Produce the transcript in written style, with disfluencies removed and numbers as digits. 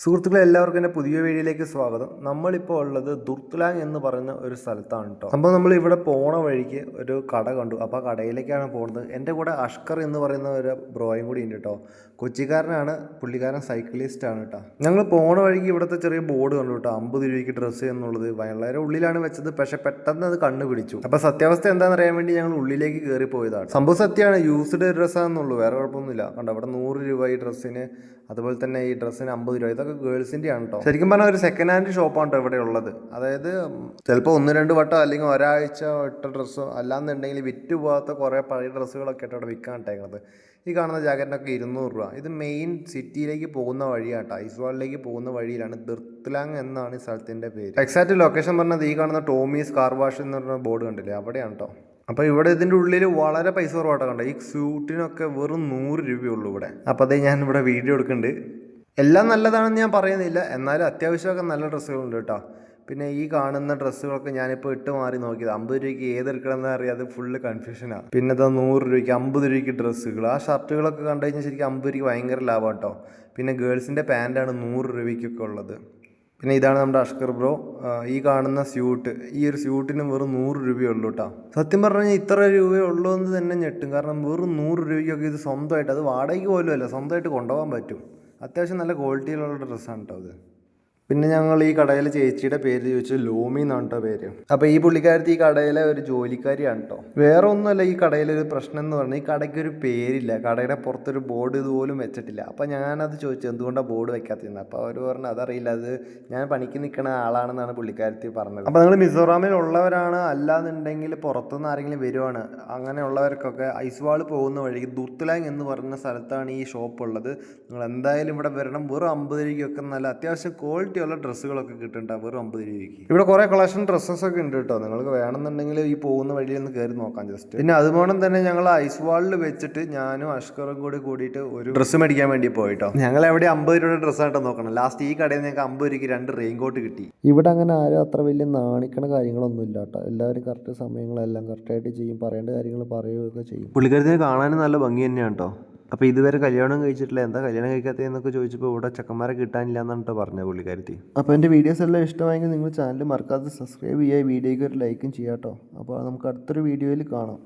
സുഹൃത്തുക്കളെ എല്ലാവർക്കും എൻ്റെ പുതിയ വീഡിയോയിലേക്ക് സ്വാഗതം. നമ്മളിപ്പോൾ ഉള്ളത് ദുർത്തുലാങ് എന്ന് പറയുന്ന ഒരു സ്ഥലത്താണ് കേട്ടോ. സംഭവം നമ്മൾ ഇവിടെ പോണ വഴിക്ക് ഒരു കട കണ്ടു. അപ്പോൾ ആ കടയിലേക്കാണ് പോകുന്നത്. എൻ്റെ കൂടെ അഷ്കർ എന്ന് പറയുന്ന ഒരു ബ്രോയും കൂടി ഉണ്ട് കേട്ടോ. കൊച്ചിക്കാരനാണ്, പുള്ളിക്കാരൻ സൈക്കിളിസ്റ്റ് ആണ് കേട്ടോ. ഞങ്ങൾ പോണ വഴിക്ക് ഇവിടുത്തെ ചെറിയ ബോർഡ് കണ്ടു കേട്ടോ, 50 രൂപയ്ക്ക് ഡ്രസ്സ് എന്നുള്ളത്. വളരെ ഉള്ളിലാണ് വെച്ചത്, പക്ഷെ പെട്ടെന്ന് അത് കണ്ണു പിടിച്ചു. അപ്പോൾ സത്യാവസ്ഥ എന്താണെന്ന് അറിയാൻ വേണ്ടി ഞങ്ങൾ ഉള്ളിലേക്ക് കയറി പോയതാണ്. സംഭവം സത്യമാണ്, യൂസ്ഡ് ഡ്രസ്സാണെന്നുള്ളൂ, വേറെ കുഴപ്പമൊന്നുമില്ല. കണ്ടോ അവിടെ 100 രൂപ ഈ ഡ്രസ്സിന്, അതുപോലെ തന്നെ ഈ ഡ്രസ്സിന് 50 രൂപ. ഇതൊക്കെ ഗേൾസിൻ്റെ ആണ് കേട്ടോ. ശരിക്കും പറഞ്ഞാൽ ഒരു സെക്കൻഡ് ഹാൻഡ് ഷോപ്പാണ് കേട്ടോ ഇവിടെ ഉള്ളത്. അതായത് ചിലപ്പോൾ 1-2 വട്ടം അല്ലെങ്കിൽ ഒരാഴ്ച ഇട്ട ഡ്രസ്സോ അല്ലാന്നുണ്ടെങ്കിൽ വിറ്റ് പോകാത്ത കുറേ പഴയ ഡ്രസ്സുകളൊക്കെ ആയിട്ട് അവിടെ വിൽക്കാൻ ഇട്ടേക്കുന്നത്. ഈ കാണുന്ന ജാക്കറ്റിനൊക്കെ 200 രൂപ. ഇത് മെയിൻ സിറ്റിയിലേക്ക് പോകുന്ന വഴിയാട്ടോ, ഐസ്വാളിലേക്ക് പോകുന്ന വഴിയിലാണ്. ദുർത്തുലാങ് എന്നാണ് ഈ സ്ഥലത്തിൻ്റെ പേര്. എക്സാക്ട് ലൊക്കേഷൻ പറഞ്ഞത് ഈ കാണുന്ന ടോമീസ് കാർ വാഷ് എന്ന് പറഞ്ഞ ബോർഡ് കണ്ടില്ലേ, അവിടെയാണ് കേട്ടോ. അപ്പോൾ ഇവിടെ ഇതിൻ്റെ ഉള്ളിൽ വളരെ പൈസ കുറവാട്ടോ. കണ്ടോ ഈ സ്യൂട്ടിനൊക്കെ വെറും 100 രൂപയുള്ളൂ ഇവിടെ. അപ്പോൾ അതേ ഞാൻ ഇവിടെ വീഡിയോ എടുക്കുന്നുണ്ട്. എല്ലാം നല്ലതാണെന്ന് ഞാൻ പറയുന്നില്ല, എന്നാലും അത്യാവശ്യമൊക്കെ നല്ല ഡ്രസ്സുകളുണ്ട് കേട്ടോ. പിന്നെ ഈ കാണുന്ന ഡ്രസ്സുകളൊക്കെ ഞാനിപ്പോൾ ഇട്ട് മാറി നോക്കിയത്, 50 രൂപയ്ക്ക് ഏതെടുക്കണമെന്ന് അറിയാതെ ഫുള്ള് കൺഫ്യൂഷനാണ്. പിന്നെ ഇതാ 100 രൂപയ്ക്ക് 50 രൂപയ്ക്ക് ഡ്രസ്സുകൾ. ആ ഷർട്ടുകളൊക്കെ കണ്ടു കഴിഞ്ഞാൽ ശരിക്കും 50 രൂപയ്ക്ക് ഭയങ്കര ലാഭം കേട്ടോ. പിന്നെ ഗേൾസിൻ്റെ പാൻറ്റാണ് 100 രൂപയ്ക്കൊക്കെ ഉള്ളത്. പിന്നെ ഇതാണ് നമ്മുടെ അഷ്കർ ബ്രോ. ഈ കാണുന്ന സ്യൂട്ട്, ഈ ഒരു സ്യൂട്ടിന് വെറും 100 രൂപയുള്ളൂ കേട്ടോ. സത്യം പറഞ്ഞു കഴിഞ്ഞാൽ ഇത്ര രൂപയേ ഉള്ളൂ എന്ന് തന്നെ ഞെട്ടും. കാരണം വെറും 100 രൂപയ്ക്കൊക്കെ ഇത് സ്വന്തമായിട്ട്, അത് വാടകയ്ക്ക് പോലും അല്ല, സ്വന്തമായിട്ട് കൊണ്ടുപോകാൻ പറ്റും. അത്യാവശ്യം നല്ല ക്വാളിറ്റിയിലുള്ള ഡ്രസ്സാണ് കേട്ടോ അത്. പിന്നെ ഞങ്ങൾ ഈ കടയിലെ ചേച്ചിയുടെ പേര് ചോദിച്ചു, ലോമി എന്നാണ് കേട്ടോ പേര്. അപ്പോൾ ഈ പുള്ളിക്കാരത്തി ഈ കടയിലെ ഒരു ജോലിക്കാരിയാണ് കേട്ടോ. വേറെ ഒന്നുമല്ല, ഈ കടയിലൊരു പ്രശ്നം എന്ന് പറഞ്ഞാൽ ഈ കടയ്ക്ക് ഒരു പേരില്ല, കടയുടെ പുറത്തൊരു ബോർഡ് ഇതുപോലും വെച്ചിട്ടില്ല. അപ്പോൾ ഞാനത് ചോദിച്ചു എന്തുകൊണ്ടാണ് ബോർഡ് വെക്കാത്തതെന്ന്. അപ്പോൾ അവർ പറഞ്ഞു അതറിയില്ല, അത് ഞാൻ പണിക്ക് നിൽക്കുന്ന ആളാണെന്നാണ് പുള്ളിക്കാരത്തി പറഞ്ഞത്. അപ്പോൾ നിങ്ങൾ മിസോറാമിലുള്ളവരാണ്, അല്ലാന്നുണ്ടെങ്കിൽ പുറത്തുനിന്ന് ആരെങ്കിലും വരുവാണ്, അങ്ങനെയുള്ളവർക്കൊക്കെ ഐസ്വാൾ പോകുന്ന വഴിക്ക് ദുർത്തുലാങ് എന്ന് പറയുന്ന സ്ഥലത്താണ് ഈ ഷോപ്പ് ഉള്ളത്. നിങ്ങൾ എന്തായാലും ഇവിടെ വരണം. വെറും 50 രൂപയ്ക്കൊക്കെ നല്ല അത്യാവശ്യം ക്വാളിറ്റി ഉള്ള ഡ്രസ്സുകളൊക്കെ കിട്ടുന്നുണ്ട് വെറും 50 രൂപയ്ക്ക്. ഇവിടെ കുറേ കളക്ഷൻ ഡ്രസ്സസ് ഒക്കെ ഉണ്ട് കേട്ടോ. നിങ്ങൾക്ക് വേണമെന്നുണ്ടെങ്കിൽ ഈ പോകുന്ന വഴിയിൽ ഒന്ന് കയറി നോക്കാം ജസ്റ്റ്. പിന്നെ അതുപോലെ തന്നെ ഞങ്ങൾ ഐസ്വാളിൽ വെച്ചിട്ട് ഞാനും അഷ്കറും കൂടിയിട്ട് ഒരു ഡ്രസ്സ് മേടിക്കാൻ വേണ്ടി പോയിട്ടോ. ഞങ്ങൾ എവിടെ 50 രൂപയുടെ ഡ്രസ്സായിട്ടോ നോക്കണം. ലാസ്റ്റ് ഈ കടയിൽ ഞങ്ങൾക്ക് 50 രൂപയ്ക്ക് 2 റെയിൻകോട്ട് കിട്ടി. ഇവിടെ അങ്ങനെ ആരും അത്ര വലിയ നാണിക്കണ കാര്യങ്ങളൊന്നും ഇല്ല കേട്ടോ. എല്ലാവരും കറക്റ്റ് സമയങ്ങളെല്ലാം കറക്റ്റായിട്ട് ചെയ്യും, പറയേണ്ട കാര്യങ്ങൾ പറയുകയൊക്കെ ചെയ്യും. പുള്ളിക്കാരത്തിന് കാണാനും നല്ല ഭംഗി തന്നെയാണ് കേട്ടോ. അപ്പോൾ ഇതുവരെ കല്യാണം കഴിച്ചിട്ടില്ല, എന്താ കല്യാണം കഴിക്കാത്തതെന്നൊക്കെ ചോദിച്ചപ്പോൾ ഇവിടെ ചെക്കന്മാരെ കിട്ടാനില്ല എന്നാണ് പറഞ്ഞത് പുള്ളിക്കാരത്തി. അപ്പോൾ എൻ്റെ വീഡിയോസ് എല്ലാം ഇഷ്ടമായെങ്കിൽ നിങ്ങൾ ചാനൽ മറക്കാതെ സബ്സ്ക്രൈബ് ചെയ്യുക, വീഡിയോയ്ക്ക് ഒരു ലൈക്കും ചെയ്യാം കേട്ടോ. അപ്പോൾ നമുക്ക് അടുത്തൊരു വീഡിയോയിൽ കാണാം.